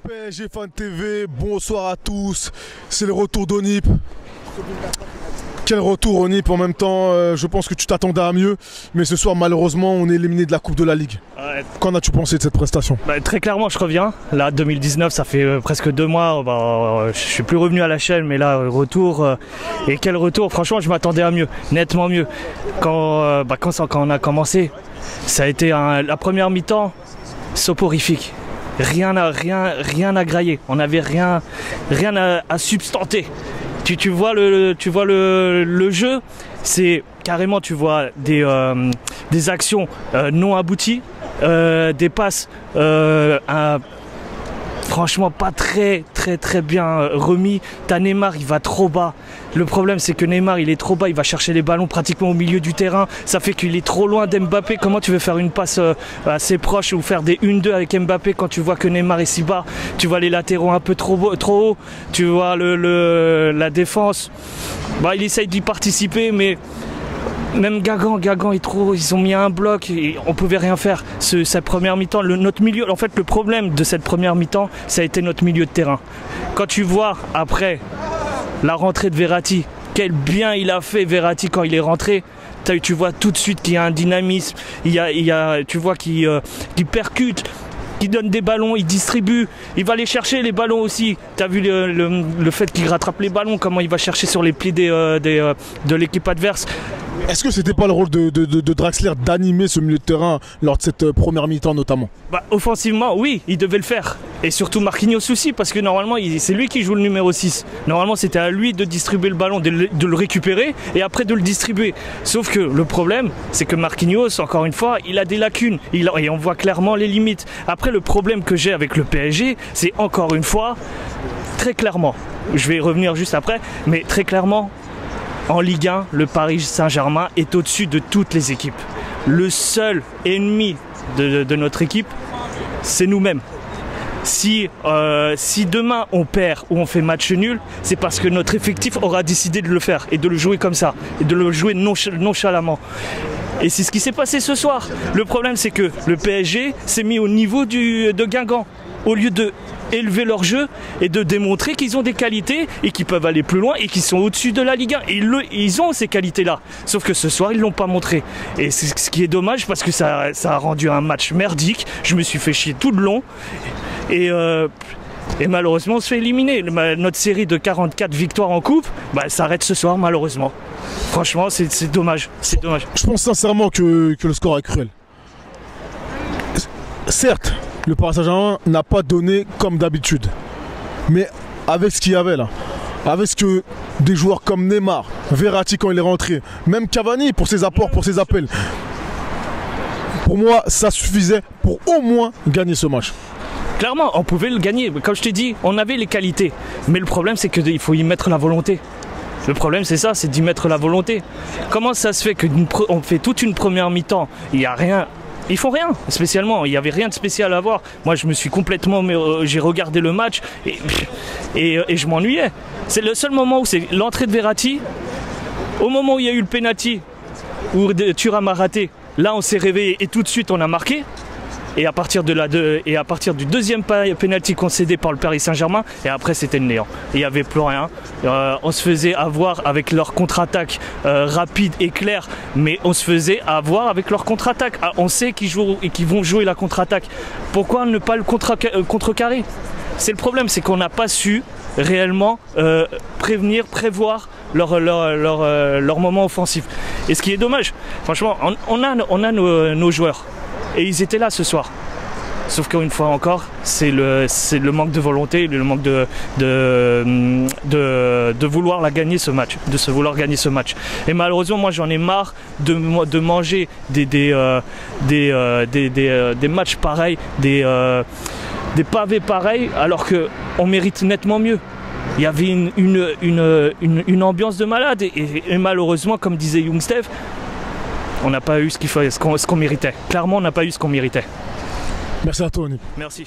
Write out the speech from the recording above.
PSG Fan TV, bonsoir à tous, c'est le retour d'Onip. Quel retour Onip, en même temps, je pense que tu t'attendais à mieux, mais ce soir malheureusement on est éliminé de la Coupe de la Ligue. Ouais. Qu'en as-tu pensé de cette prestation? Très clairement je reviens, là 2019 ça fait presque 2 mois, je suis plus revenu à la chaîne, mais là retour, et quel retour, franchement je m'attendais à mieux, nettement mieux. Quand on a commencé, ça a été la première mi-temps soporifique. Rien à grailler, on n'avait rien à substanter. Tu vois le jeu, c'est carrément, tu vois des actions non abouties, des passes franchement pas très bien remis. T'as Neymar, il va trop bas. Le problème c'est que Neymar il est trop bas, il va chercher les ballons pratiquement au milieu du terrain. Ça fait qu'il est trop loin d'Mbappé. Comment tu veux faire une passe assez proche ou faire des 1-2 avec Mbappé quand tu vois que Neymar est si bas? Tu vois les latéraux un peu trop haut. Tu vois la défense. Il essaye d'y participer, mais même Guingamp est trop, ils ont mis un bloc et on pouvait rien faire. Cette première mi-temps, notre milieu, en fait le problème de cette première mi-temps, ça a été notre milieu de terrain. Quand tu vois après la rentrée de Verratti, quel bien il a fait Verratti quand il est rentré. Tu vois tout de suite qu'il y a un dynamisme, tu vois qu'il percute, qu'il donne des ballons, il distribue, il va aller chercher les ballons aussi. Tu as vu le fait qu'il rattrape les ballons, comment il va chercher sur les pieds de l'équipe adverse. Est-ce que c'était pas le rôle de Draxler d'animer ce milieu de terrain lors de cette première mi-temps notamment? Offensivement, oui, il devait le faire. Et surtout Marquinhos aussi, parce que normalement, c'est lui qui joue le numéro 6. Normalement, c'était à lui de distribuer le ballon, de le récupérer et après de le distribuer. Sauf que le problème, c'est que Marquinhos, encore une fois, il a des lacunes. Et on voit clairement les limites. Après, le problème que j'ai avec le PSG, c'est encore une fois, très clairement, je vais y revenir juste après, mais très clairement, en Ligue 1, le Paris Saint-Germain est au-dessus de toutes les équipes. Le seul ennemi de notre équipe, c'est nous-mêmes. Si demain on perd ou on fait match nul, c'est parce que notre effectif aura décidé de le faire et de le jouer comme ça, et de le jouer nonchalamment. Et c'est ce qui s'est passé ce soir. Le problème, c'est que le PSG s'est mis au niveau de Guingamp, au lieu de élever leur jeu et de démontrer qu'ils ont des qualités et qu'ils peuvent aller plus loin et qu'ils sont au-dessus de la Ligue 1. Et ils ont ces qualités-là. Sauf que ce soir, ils ne l'ont pas montré. Et c'est ce qui est dommage parce que ça a rendu un match merdique. Je me suis fait chier tout le long. Et malheureusement, on se fait éliminer. Notre série de 44 victoires en coupe, s'arrête ce soir, malheureusement. Franchement, c'est dommage. C'est dommage. Je pense sincèrement que le score est cruel. Certes, le Paris Saint-Germain n'a pas donné comme d'habitude. Mais avec ce qu'il y avait là, avec ce que des joueurs comme Neymar, Verratti quand il est rentré, même Cavani pour ses apports, pour ses appels, pour moi ça suffisait pour au moins gagner ce match. Clairement, on pouvait le gagner. Comme je t'ai dit, on avait les qualités. Mais le problème, c'est qu'il faut y mettre la volonté. Le problème, c'est ça, c'est d'y mettre la volonté. Comment ça se fait qu'on fait toute une première mi-temps, il n'y a rien. Ils font rien, spécialement. Il n'y avait rien de spécial à voir. Moi, je me suis complètement... j'ai regardé le match et je m'ennuyais. C'est le seul moment où c'est l'entrée de Verratti. Au moment où il y a eu le penalty, où Thuram a raté, là, on s'est réveillé et tout de suite, on a marqué. Et à partir du deuxième penalty concédé par le Paris Saint-Germain, et après c'était le néant. Il n'y avait plus rien. On se faisait avoir avec leur contre-attaque rapide et claire, mais on se faisait avoir avec leur contre-attaque. On sait qu'ils vont jouer la contre-attaque. Pourquoi ne pas le contrecarrer? C'est le problème, c'est qu'on n'a pas su réellement prévoir leur moment offensif. Et ce qui est dommage, franchement, on a nos joueurs. Et ils étaient là ce soir. Sauf qu'une fois encore, c'est le manque de volonté, le manque de vouloir gagner ce match, de se vouloir gagner ce match. Et malheureusement, moi j'en ai marre de manger des matchs pareils, des pavés pareils, alors qu'on mérite nettement mieux. Il y avait une ambiance de malade et malheureusement, comme disait Young Steve, on n'a pas eu ce qu'on méritait. Clairement, on n'a pas eu ce qu'on méritait. Merci à toi, Onip. Merci.